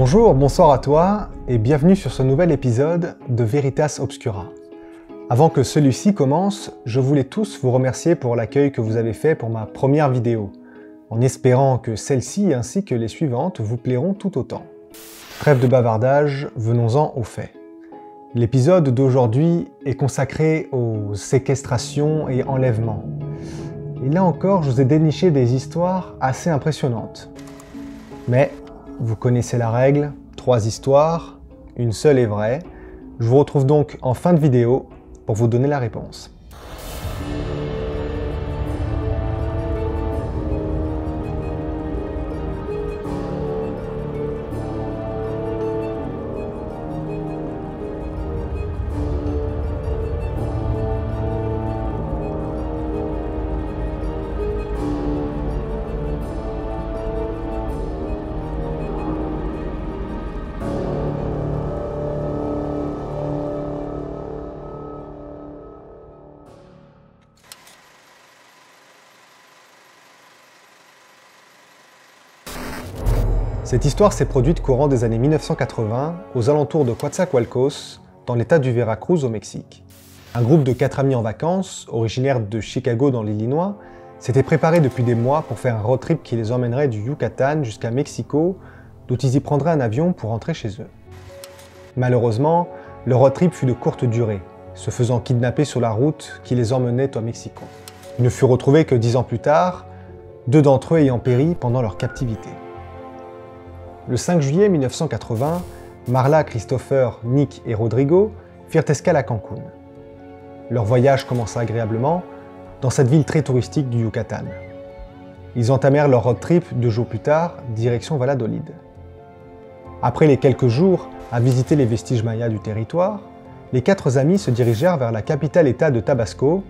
Bonjour, bonsoir à toi et bienvenue sur ce nouvel épisode de Veritas Obscura. Avant que celui-ci commence, je voulais tous vous remercier pour l'accueil que vous avez fait pour ma première vidéo, en espérant que celle-ci ainsi que les suivantes vous plairont tout autant. Trêve de bavardage, venons-en aux faits. L'épisode d'aujourd'hui est consacré aux séquestrations et enlèvements. Et là encore, je vous ai déniché des histoires assez impressionnantes. Mais vous connaissez la règle, 3 histoires, une seule est vraie. Je vous retrouve donc en fin de vidéo pour vous donner la réponse. Cette histoire s'est produite courant des années 1980, aux alentours de Coatzacoalcos, dans l'état du Veracruz au Mexique. Un groupe de 4 amis en vacances, originaires de Chicago dans l'Illinois, s'était préparé depuis des mois pour faire un road trip qui les emmènerait du Yucatan jusqu'à Mexico, d'où ils y prendraient un avion pour rentrer chez eux. Malheureusement, le road trip fut de courte durée, se faisant kidnapper sur la route qui les emmenait au Mexico. Ils ne furent retrouvés que 10 ans plus tard, 2 d'entre eux ayant péri pendant leur captivité. Le 5 juillet 1980, Marla, Christopher, Nick et Rodrigo firent escale à Cancún. Leur voyage commença agréablement dans cette ville très touristique du Yucatan. Ils entamèrent leur road trip 2 jours plus tard, direction Valladolid. Après les quelques jours à visiter les vestiges mayas du territoire, les 4 amis se dirigèrent vers la capitale-état de Tabasco,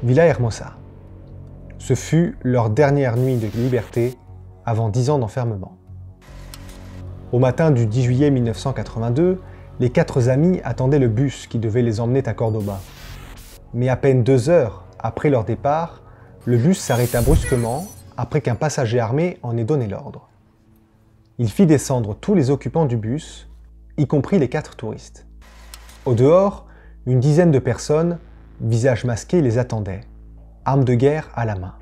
Villahermosa. Ce fut leur dernière nuit de liberté avant 10 ans d'enfermement. Au matin du 10 juillet 1982, les 4 amis attendaient le bus qui devait les emmener à Cordoba. Mais à peine 2 heures après leur départ, le bus s'arrêta brusquement après qu'un passager armé en ait donné l'ordre. Il fit descendre tous les occupants du bus, y compris les 4 touristes. Au dehors, une dizaine de personnes, visages masqués, les attendaient, armes de guerre à la main.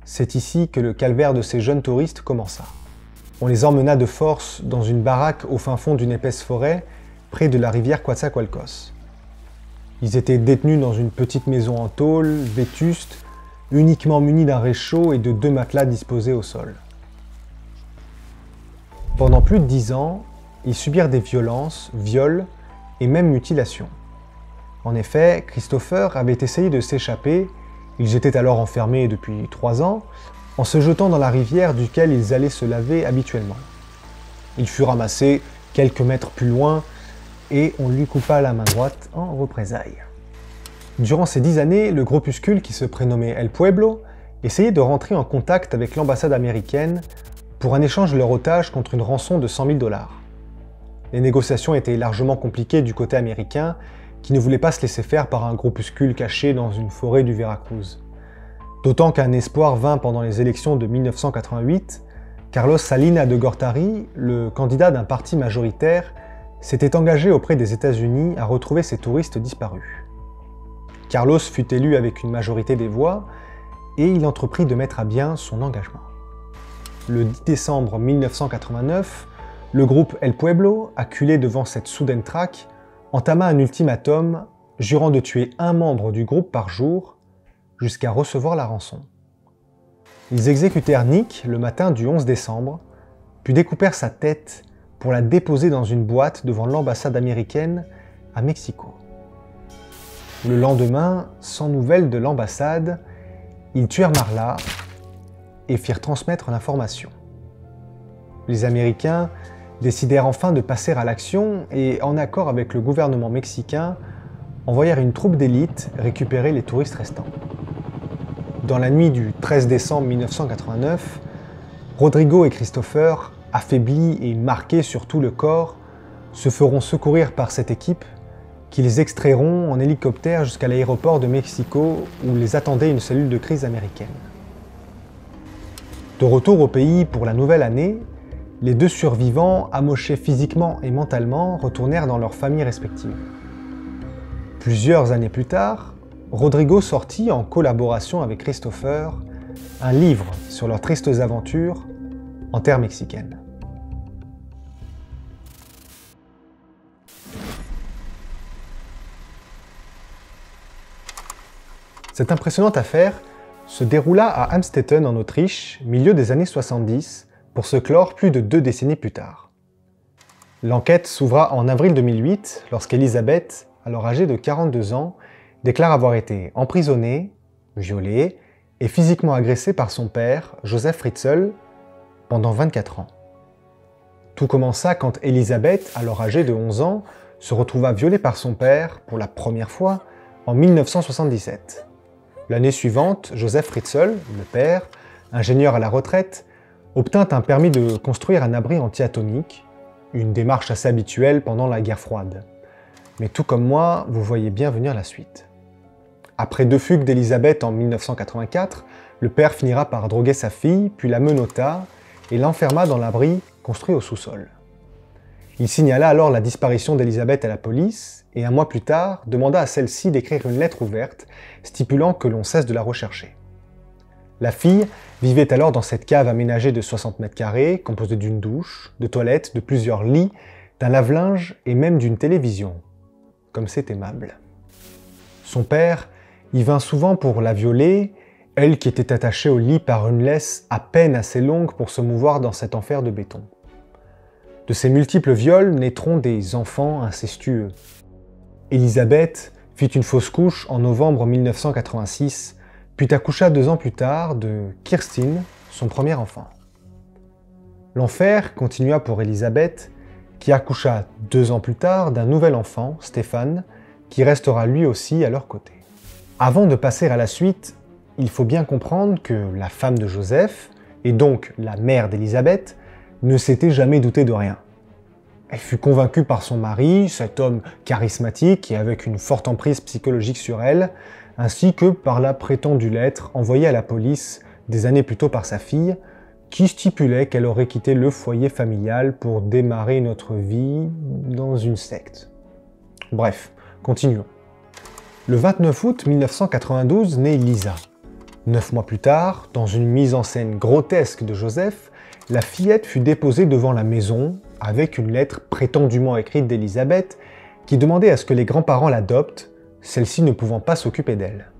C'est ici que le calvaire de ces jeunes touristes commença. On les emmena de force dans une baraque au fin fond d'une épaisse forêt, près de la rivière Coatzacoalcos. Ils étaient détenus dans une petite maison en tôle, vétuste, uniquement munie d'un réchaud et de 2 matelas disposés au sol. Pendant plus de 10 ans, ils subirent des violences, viols et même mutilations. En effet, Christopher avait essayé de s'échapper, ils étaient alors enfermés depuis 3 ans, en se jetant dans la rivière duquel ils allaient se laver habituellement. Il fut ramassé quelques mètres plus loin et on lui coupa la main droite en représailles. Durant ces 10 années, le groupuscule qui se prénommait El Pueblo essayait de rentrer en contact avec l'ambassade américaine pour un échange de leur otage contre une rançon de 100 000 $. Les négociations étaient largement compliquées du côté américain qui ne voulait pas se laisser faire par un groupuscule caché dans une forêt du Veracruz. D'autant qu'un espoir vint pendant les élections de 1988, Carlos Salinas de Gortari, le candidat d'un parti majoritaire, s'était engagé auprès des États-Unis à retrouver ces touristes disparus. Carlos fut élu avec une majorité des voix et il entreprit de mettre à bien son engagement. Le 10 décembre 1989, le groupe El Pueblo, acculé devant cette soudaine traque, entama un ultimatum jurant de tuer un membre du groupe par jour jusqu'à recevoir la rançon. Ils exécutèrent Nick le matin du 11 décembre, puis découpèrent sa tête pour la déposer dans une boîte devant l'ambassade américaine à Mexico. Le lendemain, sans nouvelles de l'ambassade, ils tuèrent Marla et firent transmettre l'information. Les Américains décidèrent enfin de passer à l'action et, en accord avec le gouvernement mexicain, envoyèrent une troupe d'élite récupérer les touristes restants. Dans la nuit du 13 décembre 1989, Rodrigo et Christopher, affaiblis et marqués sur tout le corps, se feront secourir par cette équipe qui les extrairont en hélicoptère jusqu'à l'aéroport de Mexico où les attendait une cellule de crise américaine. De retour au pays pour la nouvelle année, les deux survivants, amochés physiquement et mentalement, retournèrent dans leurs familles respectives. Plusieurs années plus tard, Rodrigo sortit, en collaboration avec Christopher, un livre sur leurs tristes aventures en terre mexicaine. Cette impressionnante affaire se déroula à Amstetten en Autriche, milieu des années 70, pour se clore plus de 2 décennies plus tard. L'enquête s'ouvra en avril 2008, lorsqu'Elisabeth, alors âgée de 42 ans, déclare avoir été emprisonnée, violée et physiquement agressée par son père, Joseph Fritzl, pendant 24 ans. Tout commença quand Elisabeth, alors âgée de 11 ans, se retrouva violée par son père, pour la première fois, en 1977. L'année suivante, Joseph Fritzl, le père, ingénieur à la retraite, obtint un permis de construire un abri anti-atomique, une démarche assez habituelle pendant la guerre froide. Mais tout comme moi, vous voyez bien venir la suite. Après 2 fugues d'Elisabeth en 1984, le père finira par droguer sa fille, puis la menotta et l'enferma dans l'abri construit au sous-sol. Il signala alors la disparition d'Elisabeth à la police et 1 mois plus tard demanda à celle-ci d'écrire une lettre ouverte stipulant que l'on cesse de la rechercher. La fille vivait alors dans cette cave aménagée de 60 mètres carrés, composée d'une douche, de toilettes, de plusieurs lits, d'un lave-linge et même d'une télévision. Comme c'est aimable. Son père y vint souvent pour la violer, elle qui était attachée au lit par une laisse à peine assez longue pour se mouvoir dans cet enfer de béton. De ces multiples viols naîtront des enfants incestueux. Elisabeth fit une fausse couche en novembre 1986, puis accoucha 2 ans plus tard de Kirstine, son premier enfant. L'enfer continua pour Elisabeth, qui accoucha 2 ans plus tard d'un nouvel enfant, Stéphane, qui restera lui aussi à leur côté. Avant de passer à la suite, il faut bien comprendre que la femme de Joseph, et donc la mère d'Elisabeth, ne s'était jamais doutée de rien. Elle fut convaincue par son mari, cet homme charismatique et avec une forte emprise psychologique sur elle, ainsi que par la prétendue lettre envoyée à la police des années plus tôt par sa fille, qui stipulait qu'elle aurait quitté le foyer familial pour démarrer notre vie dans une secte. Bref, continuons. Le 29 août 1992 naît Lisa. 9 mois plus tard, dans une mise en scène grotesque de Joseph, la fillette fut déposée devant la maison avec une lettre prétendument écrite d'Elisabeth qui demandait à ce que les grands-parents l'adoptent, celle-ci ne pouvant pas s'occuper d'elle.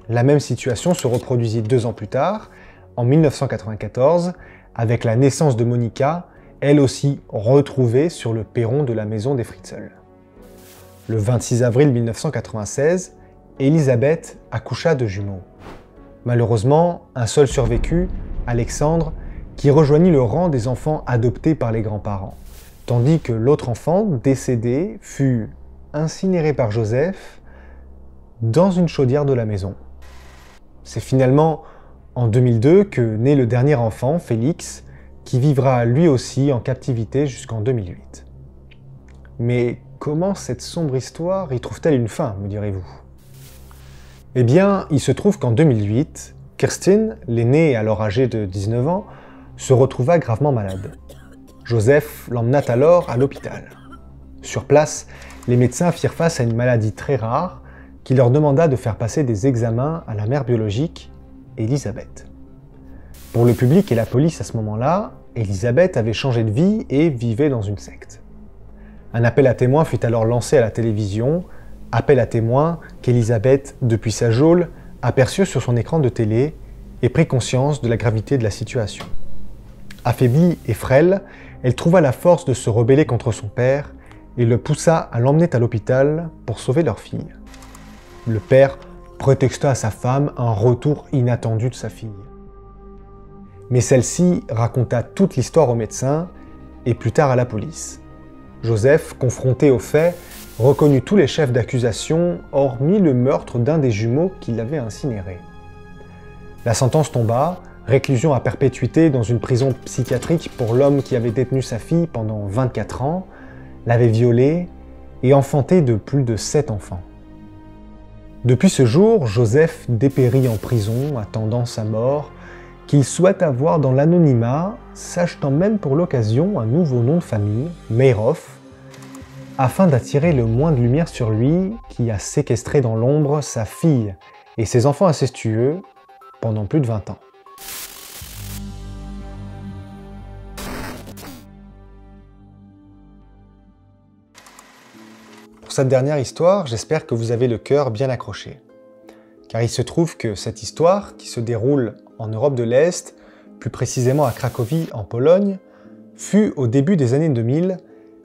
La même situation se reproduisit 2 ans plus tard, en 1994, avec la naissance de Monica, elle aussi retrouvée sur le perron de la maison des Fritzl. Le 26 avril 1996, Elisabeth accoucha de jumeaux. Malheureusement, un seul survécut, Alexandre, qui rejoignit le rang des enfants adoptés par les grands-parents, tandis que l'autre enfant, décédé, fut incinéré par Joseph dans une chaudière de la maison. C'est finalement en 2002 que naît le dernier enfant, Félix, qui vivra lui aussi en captivité jusqu'en 2008. Mais comment cette sombre histoire y trouve-t-elle une fin, me direz-vous? Eh bien, il se trouve qu'en 2008, Kirstine, l'aînée alors âgée de 19 ans, se retrouva gravement malade. Joseph l'emmena alors à l'hôpital. Sur place, les médecins firent face à une maladie très rare qui leur demanda de faire passer des examens à la mère biologique, Elisabeth. Pour le public et la police à ce moment-là, Elisabeth avait changé de vie et vivait dans une secte. Un appel à témoins fut alors lancé à la télévision, appel à témoins qu'Elisabeth, depuis sa geôle, aperçut sur son écran de télé et prit conscience de la gravité de la situation. Affaiblie et frêle, elle trouva la force de se rebeller contre son père et le poussa à l'emmener à l'hôpital pour sauver leur fille. Le père prétexta à sa femme un retour inattendu de sa fille. Mais celle-ci raconta toute l'histoire au médecin et plus tard à la police. Joseph, confronté aux faits, reconnut tous les chefs d'accusation, hormis le meurtre d'un des jumeaux qui l'avait incinéré. La sentence tomba, réclusion à perpétuité dans une prison psychiatrique pour l'homme qui avait détenu sa fille pendant 24 ans, l'avait violée et enfanté de plus de 7 enfants. Depuis ce jour, Joseph dépérit en prison, attendant sa mort, qu'il souhaite avoir dans l'anonymat, s'achetant même pour l'occasion un nouveau nom de famille, Meirov, afin d'attirer le moins de lumière sur lui qui a séquestré dans l'ombre sa fille et ses enfants incestueux pendant plus de 20 ans. Pour cette dernière histoire, j'espère que vous avez le cœur bien accroché. Car il se trouve que cette histoire, qui se déroule en Europe de l'Est, plus précisément à Cracovie en Pologne, fut au début des années 2000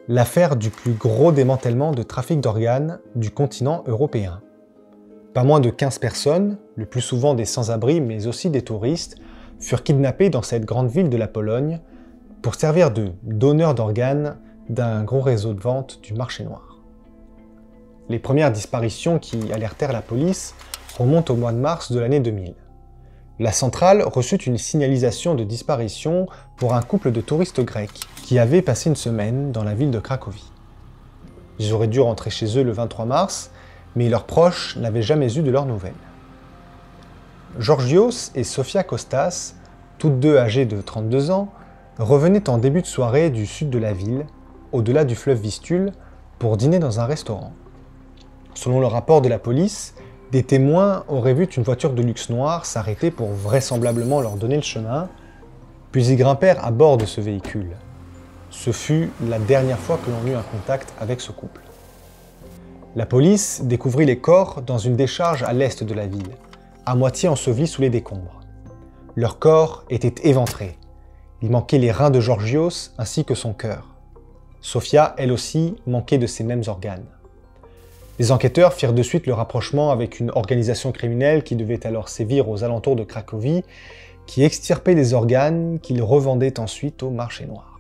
l'affaire du plus gros démantèlement de trafic d'organes du continent européen. Pas moins de 15 personnes, le plus souvent des sans-abri mais aussi des touristes, furent kidnappées dans cette grande ville de la Pologne pour servir de donneurs d'organes d'un gros réseau de vente du marché noir. Les premières disparitions qui alertèrent la police remontent au mois de mars de l'année 2000. La centrale reçut une signalisation de disparition pour un couple de touristes grecs qui avaient passé une semaine dans la ville de Cracovie. Ils auraient dû rentrer chez eux le 23 mars, mais leurs proches n'avaient jamais eu de leurs nouvelles. Georgios et Sofia Kostas, toutes deux âgées de 32 ans, revenaient en début de soirée du sud de la ville, au-delà du fleuve Vistule, pour dîner dans un restaurant. Selon le rapport de la police, des témoins auraient vu une voiture de luxe noire s'arrêter pour vraisemblablement leur donner le chemin, puis ils grimpèrent à bord de ce véhicule. Ce fut la dernière fois que l'on eut un contact avec ce couple. La police découvrit les corps dans une décharge à l'est de la ville, à moitié ensevelis sous les décombres. Leurs corps étaient éventrés. Il manquait les reins de Georgios ainsi que son cœur. Sofia, elle aussi, manquait de ses mêmes organes. Les enquêteurs firent de suite le rapprochement avec une organisation criminelle qui devait alors sévir aux alentours de Cracovie, qui extirpait des organes qu'ils revendaient ensuite au marché noir.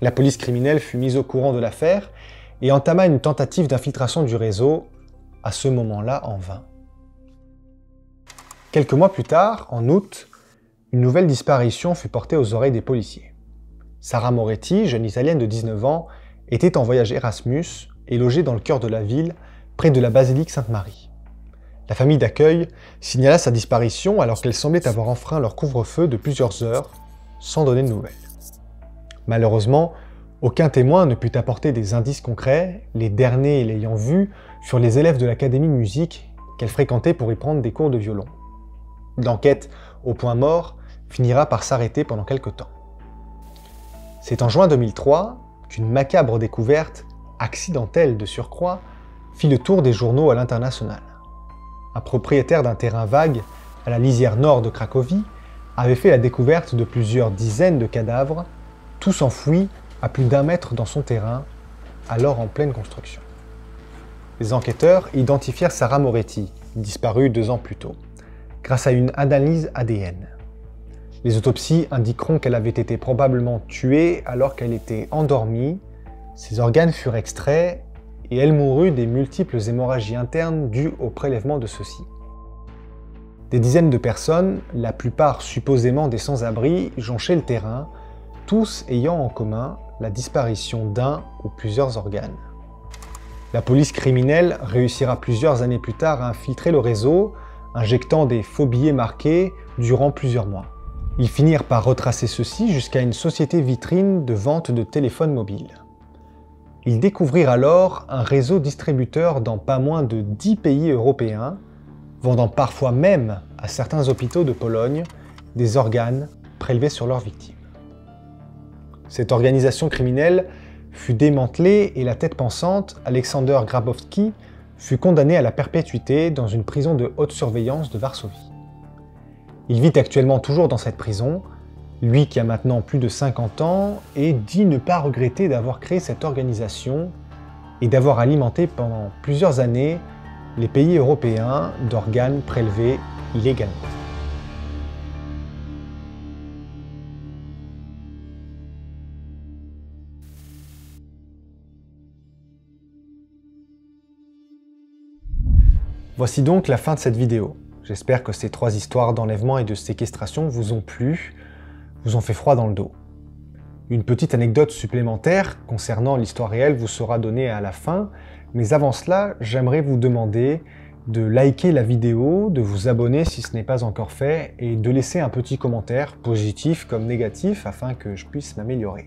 La police criminelle fut mise au courant de l'affaire et entama une tentative d'infiltration du réseau, à ce moment-là en vain. Quelques mois plus tard, en août, une nouvelle disparition fut portée aux oreilles des policiers. Sara Moretti, jeune italienne de 19 ans, était en voyage Erasmus et logée dans le cœur de la ville, près de la basilique Sainte-Marie. La famille d'accueil signala sa disparition alors qu'elle semblait avoir enfreint leur couvre-feu de plusieurs heures, sans donner de nouvelles. Malheureusement, aucun témoin ne put apporter des indices concrets, les derniers l'ayant vue furent les élèves de l'académie de musique qu'elle fréquentait pour y prendre des cours de violon. L'enquête, au point mort, finira par s'arrêter pendant quelque temps. C'est en juin 2003 qu'une macabre découverte, accidentelle de surcroît, fit le tour des journaux à l'international. Un propriétaire d'un terrain vague à la lisière nord de Cracovie avait fait la découverte de plusieurs dizaines de cadavres, tous enfouis à plus d'1 mètre dans son terrain, alors en pleine construction. Les enquêteurs identifièrent Sara Moretti, disparue 2 ans plus tôt, grâce à une analyse ADN. Les autopsies indiqueront qu'elle avait été probablement tuée alors qu'elle était endormie, ses organes furent extraits et elle mourut des multiples hémorragies internes dues au prélèvement de ceux-ci. Des dizaines de personnes, la plupart supposément des sans-abri, jonchaient le terrain, tous ayant en commun la disparition d'un ou plusieurs organes. La police criminelle réussira plusieurs années plus tard à infiltrer le réseau, injectant des faux billets marqués durant plusieurs mois. Ils finirent par retracer ceux-ci jusqu'à une société vitrine de vente de téléphones mobiles. Ils découvrirent alors un réseau distributeur dans pas moins de 10 pays européens, vendant parfois même à certains hôpitaux de Pologne des organes prélevés sur leurs victimes. Cette organisation criminelle fut démantelée et la tête pensante, Aleksander Grabowski, fut condamné à la perpétuité dans une prison de haute surveillance de Varsovie. Il vit actuellement toujours dans cette prison, lui qui a maintenant plus de 50 ans et dit ne pas regretter d'avoir créé cette organisation et d'avoir alimenté pendant plusieurs années les pays européens d'organes prélevés illégalement. Voici donc la fin de cette vidéo. J'espère que ces 3 histoires d'enlèvement et de séquestration vous ont plu, vous ont fait froid dans le dos. Une petite anecdote supplémentaire concernant l'histoire réelle vous sera donnée à la fin, mais avant cela, j'aimerais vous demander de liker la vidéo, de vous abonner si ce n'est pas encore fait, et de laisser un petit commentaire, positif comme négatif, afin que je puisse m'améliorer.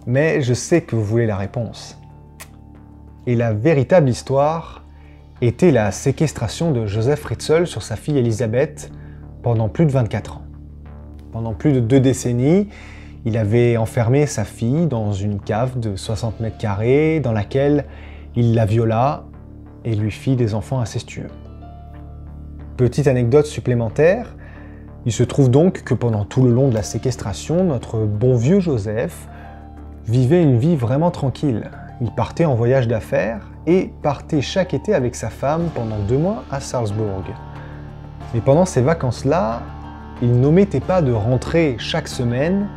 Mais je sais que vous voulez la réponse. Et la véritable histoire était la séquestration de Joseph Fritzl sur sa fille Elisabeth pendant plus de 24 ans. Pendant plus de 2 décennies, il avait enfermé sa fille dans une cave de 60 mètres carrés dans laquelle il la viola et lui fit des enfants incestueux. Petite anecdote supplémentaire, il se trouve donc que pendant tout le long de la séquestration, notre bon vieux Joseph vivait une vie vraiment tranquille. Il partait en voyage d'affaires et partait chaque été avec sa femme pendant 2 mois à Salzbourg. Mais pendant ces vacances-là, il n'omettait pas de rentrer chaque semaine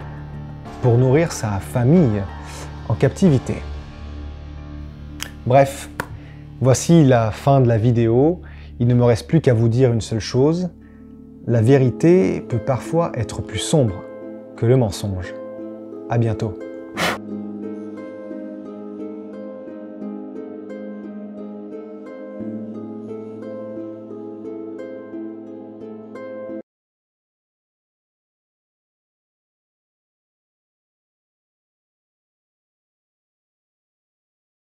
pour nourrir sa famille en captivité. Bref, voici la fin de la vidéo. Il ne me reste plus qu'à vous dire une seule chose. La vérité peut parfois être plus sombre que le mensonge. À bientôt.